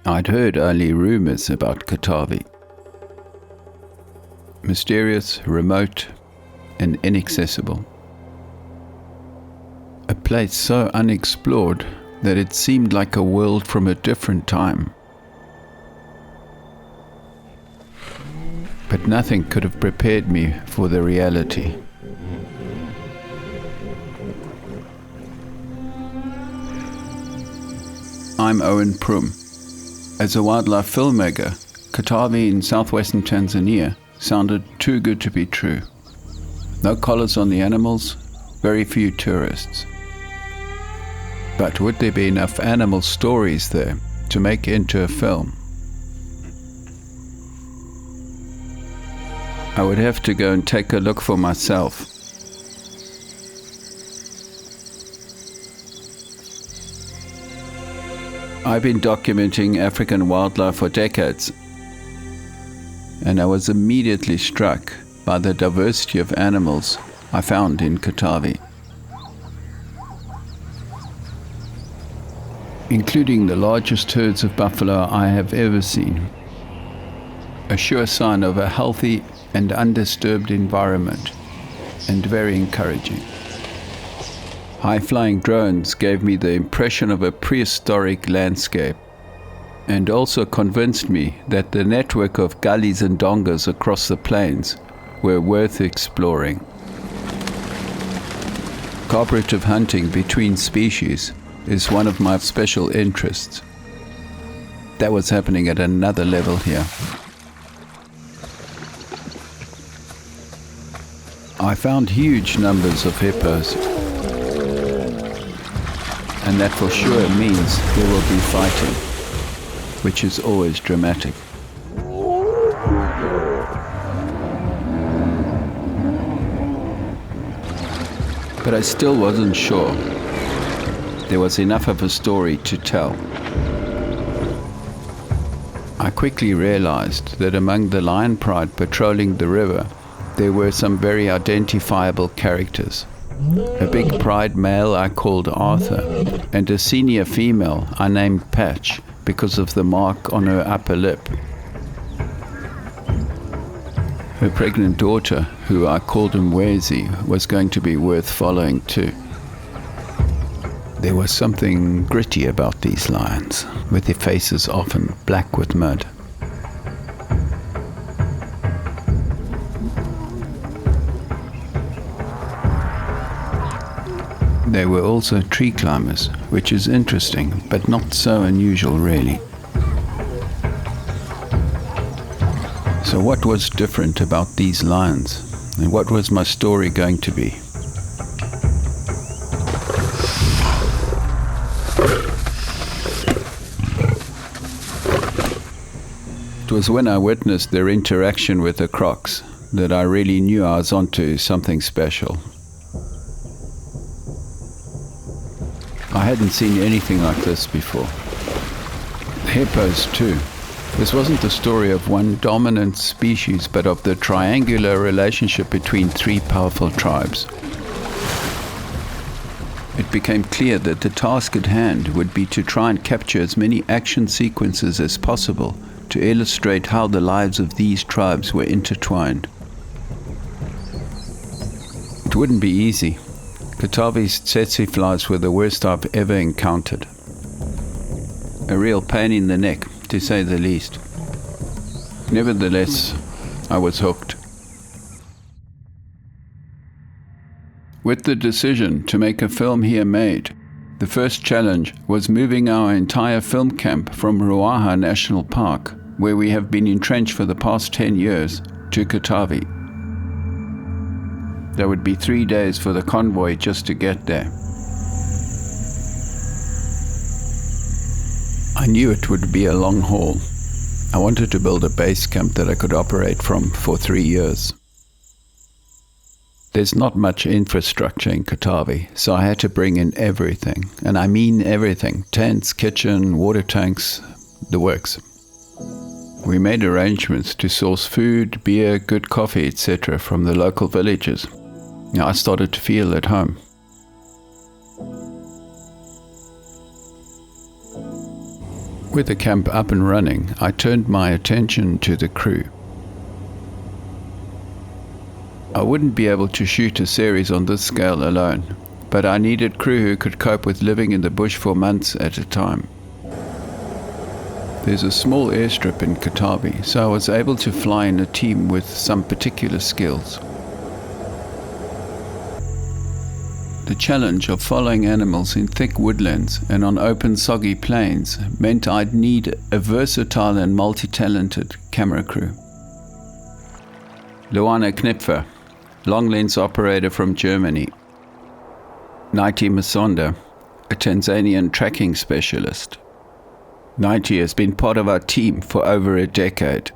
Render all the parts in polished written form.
I'd heard only rumors about Katavi. Mysterious, remote, and inaccessible. A place so unexplored that it seemed like a world from a different time. But nothing could have prepared me for the reality. I'm Owen Prümm. As a wildlife filmmaker, Katavi in southwestern Tanzania sounded too good to be true. No collars on the animals, very few tourists. But would there be enough animal stories there to make it into a film? I would have to go and take a look for myself. I've been documenting African wildlife for decades, and I was immediately struck by the diversity of animals I found in Katavi, including the largest herds of buffalo I have ever seen, a sure sign of a healthy and undisturbed environment, and very encouraging. High-flying drones gave me the impression of a prehistoric landscape, and also convinced me that the network of gullies and dongas across the plains were worth exploring. Cooperative hunting between species is one of my special interests. That was happening at another level here. I found huge numbers of hippos, and that for sure means there will be fighting, which is always dramatic. But I still wasn't sure there was enough of a story to tell. I quickly realized that among the lion pride patrolling the river, there were some very identifiable characters. A big pride male I called Arthur, and a senior female I named Patch because of the mark on her upper lip. Her pregnant daughter, who I called Mwezi, was going to be worth following too. There was something gritty about these lions, with their faces often black with mud. They were also tree climbers, which is interesting, but not so unusual really. So what was different about these lions, and what was my story going to be? It was when I witnessed their interaction with the crocs that I really knew I was onto something special. I hadn't seen anything like this before. The hippos too. This wasn't the story of one dominant species, but of the triangular relationship between three powerful tribes. It became clear that the task at hand would be to try and capture as many action sequences as possible to illustrate how the lives of these tribes were intertwined. It wouldn't be easy. Katavi's tsetse flies were the worst I've ever encountered. A real pain in the neck, to say the least. Nevertheless, I was hooked. With the decision to make a film here made, the first challenge was moving our entire film camp from Ruaha National Park, where we have been entrenched for the past 10 years, to Katavi. There would be 3 days for the convoy just to get there. I knew it would be a long haul. I wanted to build a base camp that I could operate from for 3 years. There's not much infrastructure in Katavi, so I had to bring in everything, and I mean everything: tents, kitchen, water tanks, the works. We made arrangements to source food, beer, good coffee, etc. from the local villages. I started to feel at home. With the camp up and running, I turned my attention to the crew. I wouldn't be able to shoot a series on this scale alone, but I needed crew who could cope with living in the bush for months at a time. There's a small airstrip in Katavi, so I was able to fly in a team with some particular skills. The challenge of following animals in thick woodlands and on open soggy plains meant I'd need a versatile and multi-talented camera crew. Luana Knipfer, long lens operator from Germany. Naiti Masonda, a Tanzanian tracking specialist. Naiti has been part of our team for over a decade,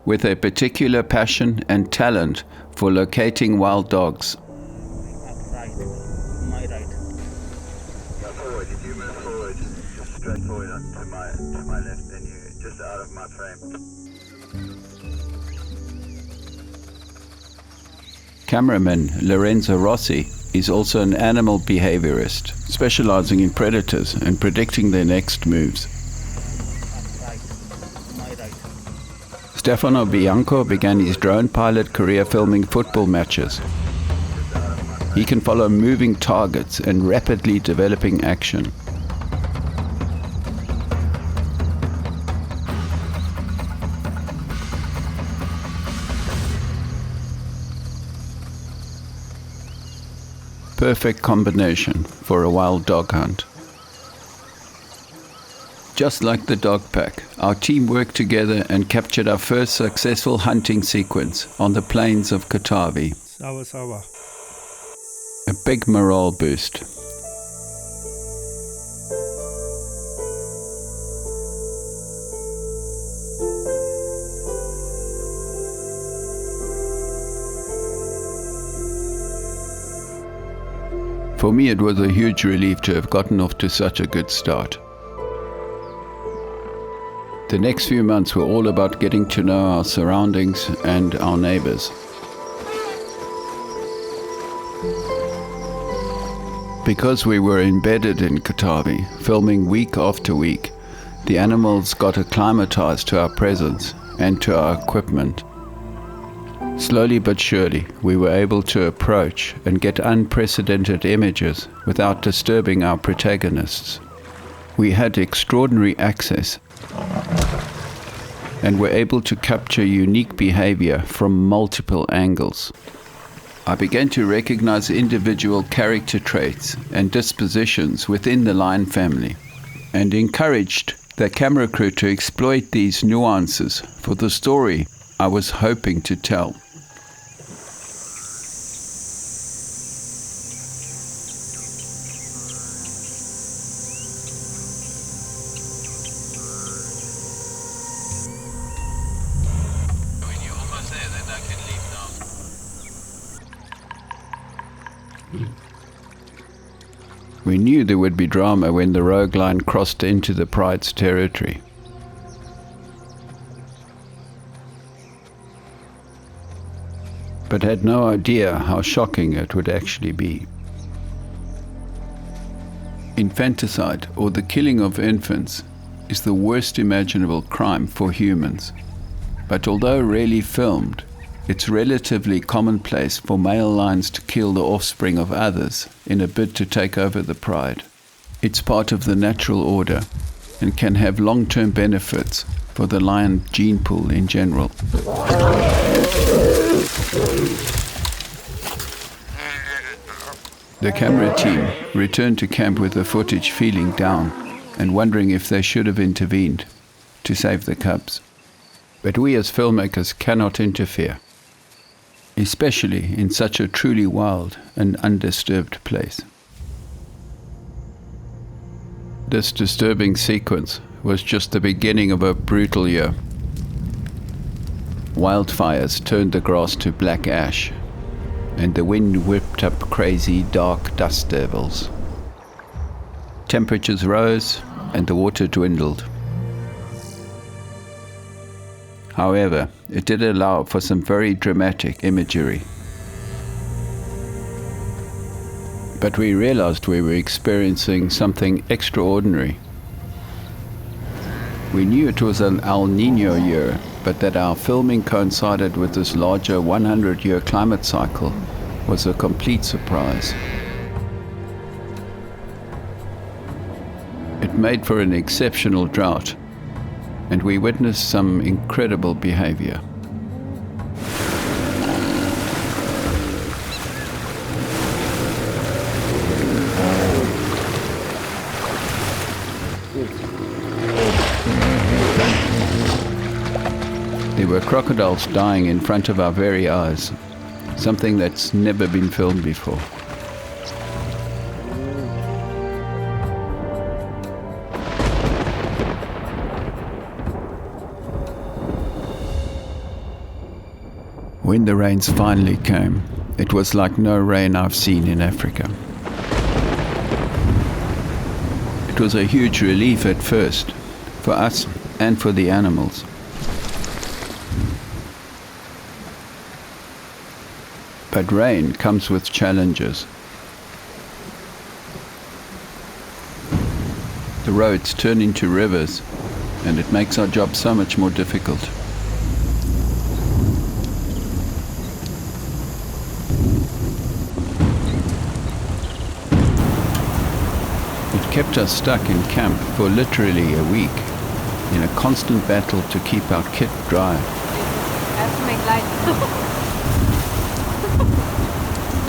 with a particular passion and talent for locating wild dogs. Straight forward to my left, then you just out of my frame. Cameraman Lorenzo Rossi is also an animal behaviorist, specializing in predators and predicting their next moves. Stefano Bianco began his drone pilot career filming football matches. He can follow moving targets and rapidly developing action. Perfect combination for a wild dog hunt. Just like the dog pack, our team worked together and captured our first successful hunting sequence on the plains of Katavi. A big morale boost. For me, it was a huge relief to have gotten off to such a good start. The next few months were all about getting to know our surroundings and our neighbors. Because we were embedded in Katavi, filming week after week, the animals got acclimatized to our presence and to our equipment. Slowly but surely, we were able to approach and get unprecedented images without disturbing our protagonists. We had extraordinary access and were able to capture unique behavior from multiple angles. I began to recognize individual character traits and dispositions within the lion family, and encouraged the camera crew to exploit these nuances for the story I was hoping to tell. We knew there would be drama when the rogue lion crossed into the pride's territory. But had no idea how shocking it would actually be. Infanticide, or the killing of infants, is the worst imaginable crime for humans. But although rarely filmed, it's relatively commonplace for male lions to kill the offspring of others in a bid to take over the pride. It's part of the natural order and can have long-term benefits for the lion gene pool in general. The camera team returned to camp with the footage feeling down and wondering if they should have intervened to save the cubs. But we as filmmakers cannot interfere, especially in such a truly wild and undisturbed place. This disturbing sequence was just the beginning of a brutal year. Wildfires turned the grass to black ash, and the wind whipped up crazy dark dust devils. Temperatures rose and the water dwindled. However, it did allow for some very dramatic imagery. But we realized we were experiencing something extraordinary. We knew it was an El Nino year, but that our filming coincided with this larger 100-year climate cycle was a complete surprise. It made for an exceptional drought, and we witnessed some incredible behavior. There were crocodiles dying in front of our very eyes, something that's never been filmed before. When the rains finally came, it was like no rain I've seen in Africa. It was a huge relief at first, for us and for the animals. But rain comes with challenges. The roads turn into rivers, and it makes our job so much more difficult. It kept us stuck in camp for literally a week, in a constant battle to keep our kit dry. I have to make light.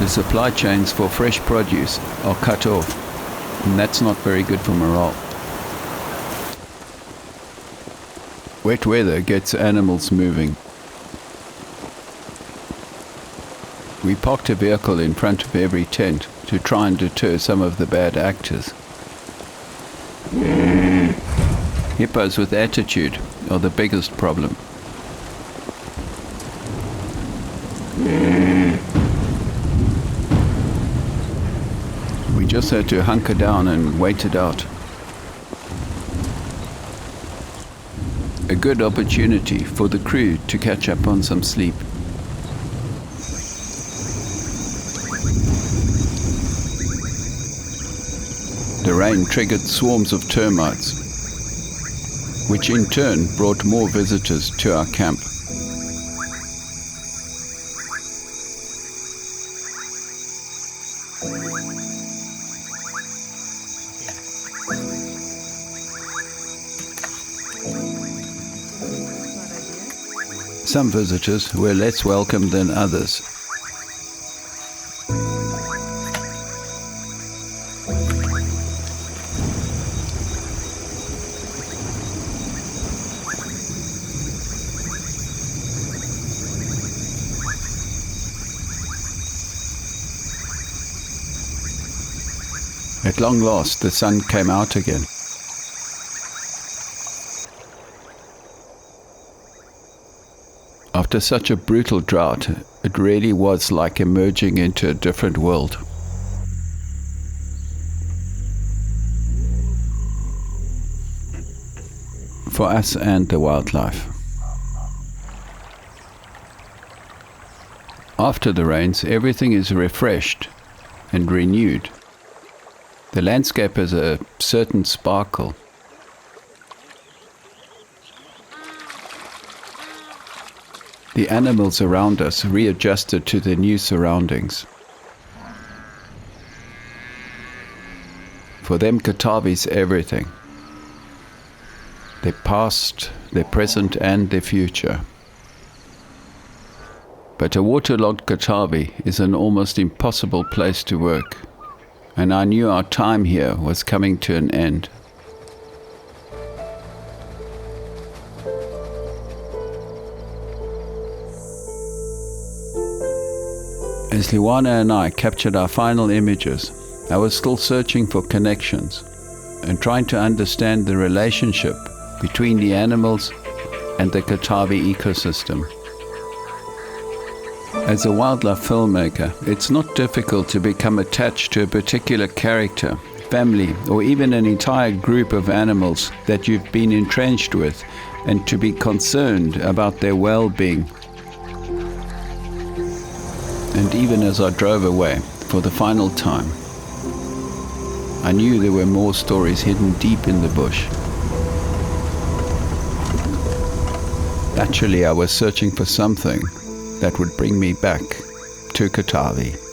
The supply chains for fresh produce are cut off, and that's not very good for morale. Wet weather gets animals moving. We parked a vehicle in front of every tent to try and deter some of the bad actors. Hippos with attitude are the biggest problem. We just had to hunker down and wait it out. A good opportunity for the crew to catch up on some sleep. The rain triggered swarms of termites, which in turn brought more visitors to our camp. Some visitors were less welcome than others. At long last, the sun came out again. After such a brutal drought, it really was like emerging into a different world. For us and the wildlife. After the rains, everything is refreshed and renewed. The landscape has a certain sparkle. The animals around us readjusted to their new surroundings. For them, Katavi's everything. Their past, their present, and their future. But a waterlogged Katavi is an almost impossible place to work, and I knew our time here was coming to an end. As Luana and I captured our final images, I was still searching for connections and trying to understand the relationship between the animals and the Katavi ecosystem. As a wildlife filmmaker, it's not difficult to become attached to a particular character, family, or even an entire group of animals that you've been entrenched with, and to be concerned about their well-being. And even as I drove away for the final time, I knew there were more stories hidden deep in the bush. Actually, I was searching for something that would bring me back to Katavi.